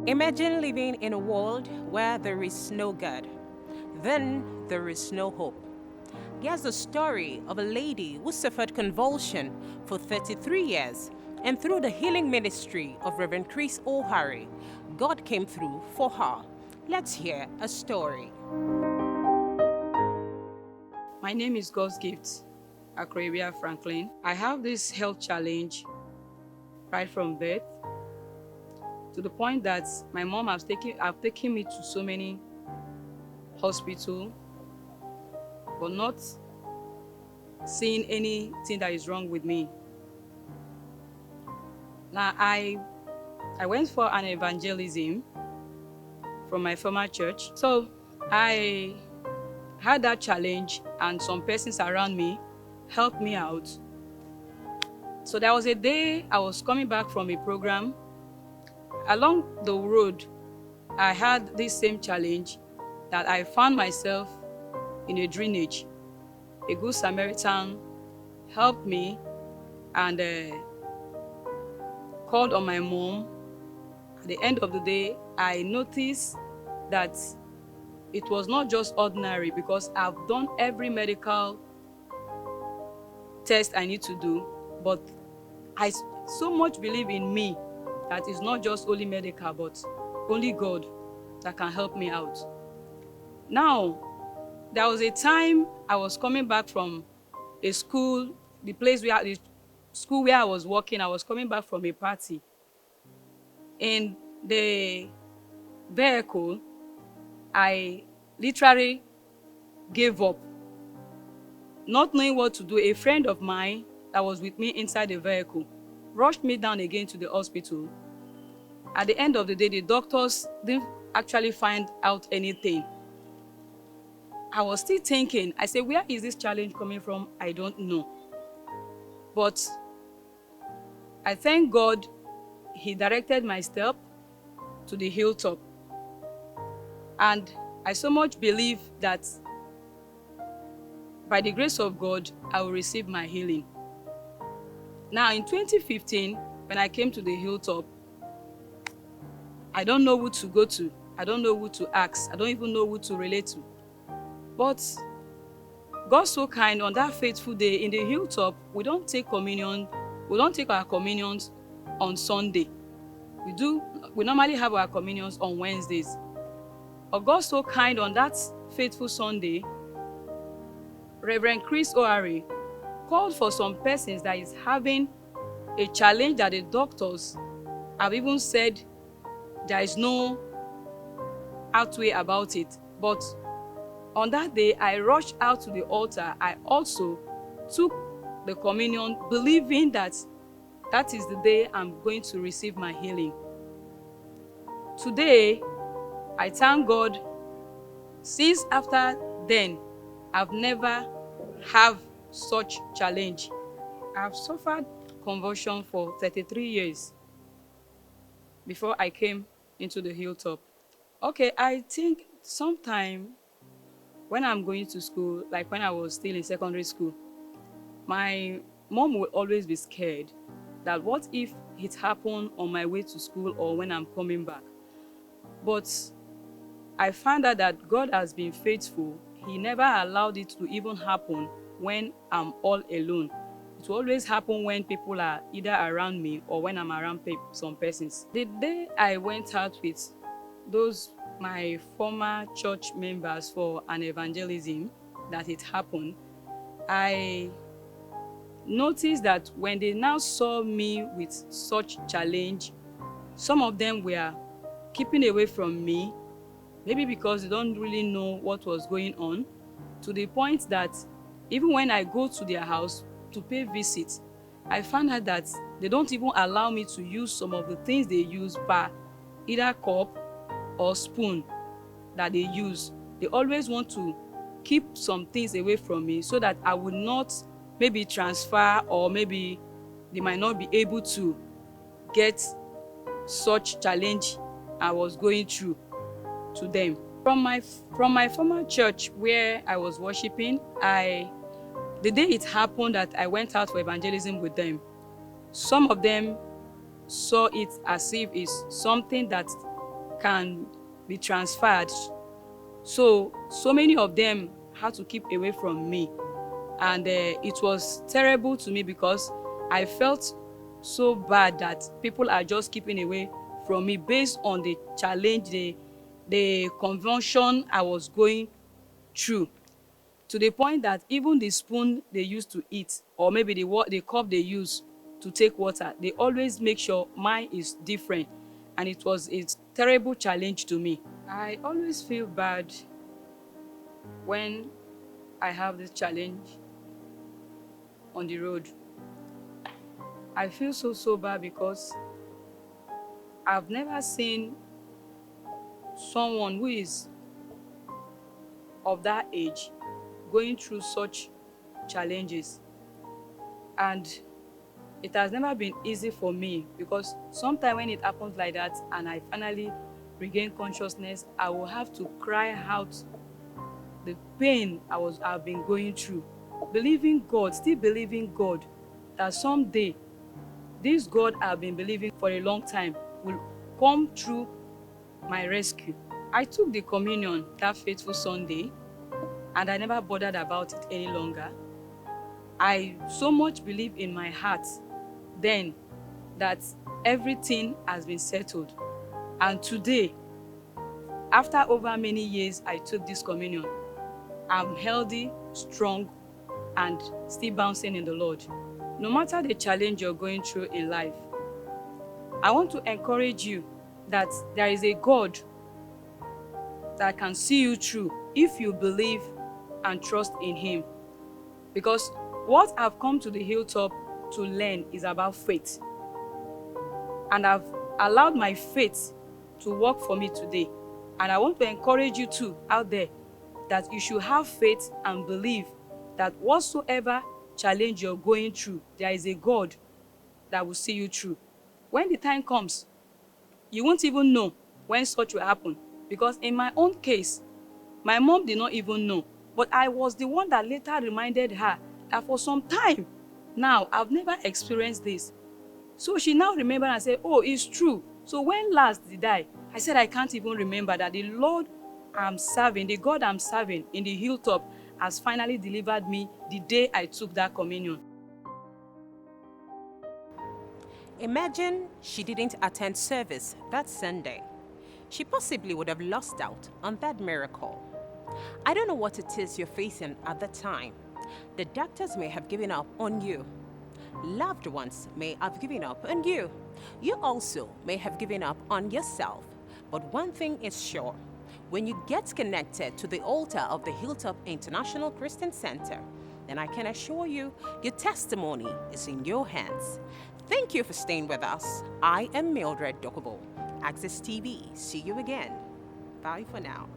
Imagine living in a world where there is no God. Then there is no hope. Here's the story of a lady who suffered convulsion for 33 years, and through the healing ministry of Reverend Chris Oarhe, God came through for her. Let's hear a story. My name is God's Gift, Oarhe Franklin. I have this health challenge right from birth to the point that my mom have taken me to so many hospitals, but not seeing anything that is wrong with me. Now I went for an evangelism from my former church. So I had that challenge and some persons around me helped me out. So there was a day I was coming back from a program. Along the road, I had this same challenge that I found myself in a drainage. A good Samaritan helped me and called on my mom. At the end of the day, I noticed that it was not just ordinary because I've done every medical test I need to do, but I so much believe in me that it's not just only medical, but only God that can help me out. Now, there was a time I was coming back from a school, the school where I was working. I was coming back from a party. In the vehicle, I literally gave up, not knowing what to do. A friend of mine that was with me inside the vehicle rushed me down again to the hospital. At the end of the day, the doctors didn't actually find out anything. I was still thinking, I said, where is this challenge coming from? I don't know. But I thank God He directed my step to the hilltop. And I so much believe that by the grace of God, I will receive my healing. Now, in 2015, when I came to the hilltop, I don't know who to go to. I don't know who to ask. I don't even know who to relate to. But God so kind, on that faithful day in the hilltop, we don't take communion. We don't take our communions on Sunday. We normally have our communions on Wednesdays. But God so kind, on that faithful Sunday, Reverend Chris Oarhe called for some persons that is having a challenge that the doctors have even said there is no outway about it. But on that day, I rushed out to the altar. I also took the communion, believing that that is the day I'm going to receive my healing. Today, I thank God, since after then, I've never have such challenge. I've suffered convulsion for 33 years before I came into the hilltop. Okay, I think sometime when I'm going to school, like when I was still in secondary school, my mom will always be scared that what if it happened on my way to school or when I'm coming back. But I found out that God has been faithful. He never allowed it to even happen when I'm all alone. It will always happen when people are either around me or when I'm around some persons. The day I went out with those my former church members for an evangelism that it happened, I noticed that when they now saw me with such challenge, some of them were keeping away from me, maybe because they don't really know what was going on, to the point that even when I go to their house to pay visits, I found out that they don't even allow me to use some of the things they use per either cup or spoon that they use. They always want to keep some things away from me so that I would not maybe transfer, or maybe they might not be able to get such challenge I was going through to them. From my former church where I was worshiping, the day it happened that I went out for evangelism with them, some of them saw it as if it's something that can be transferred. So many of them had to keep away from me. And it was terrible to me because I felt so bad that people are just keeping away from me based on the challenge, the convulsion I was going through, to the point that even the spoon they used to eat, or maybe the cup they use to take water, they always make sure mine is different. And it was a terrible challenge to me. I always feel bad when I have this challenge on the road. I feel so bad because I've never seen someone who is of that age going through such challenges. And it has never been easy for me, because sometimes when it happens like that and I finally regain consciousness, I will have to cry out the pain I've been going through, believing God, still believing God, that someday this God I've been believing for a long time will come through my rescue. I took the communion that fateful Sunday, and I never bothered about it any longer. I so much believe in my heart then that everything has been settled. And today, after over many years I took this communion, I'm healthy, strong, and still bouncing in the Lord. No matter the challenge you're going through in life, I want to encourage you that there is a God that can see you through if you believe and trust in Him. Because what I've come to the hilltop to learn is about faith. And I've allowed my faith to work for me today. And I want to encourage you too out there that you should have faith and believe that whatsoever challenge you're going through, there is a God that will see you through. When the time comes, you won't even know when such will happen. Because in my own case, my mom did not even know. But I was the one that later reminded her that for some time now, I've never experienced this. So she now remembered and said, oh, it's true. So when last did I said, I can't even remember that the Lord I'm serving, the God I'm serving in the hilltop has finally delivered me the day I took that communion. Imagine she didn't attend service that Sunday. She possibly would have lost out on that miracle. I don't know what it is you're facing at the time. The doctors may have given up on you. Loved ones may have given up on you. You also may have given up on yourself. But one thing is sure. When you get connected to the altar of the Hilltop International Christian Center, then I can assure you your testimony is in your hands. Thank you for staying with us. I am Mildred Dokubo. Access TV. See you again. Bye for now.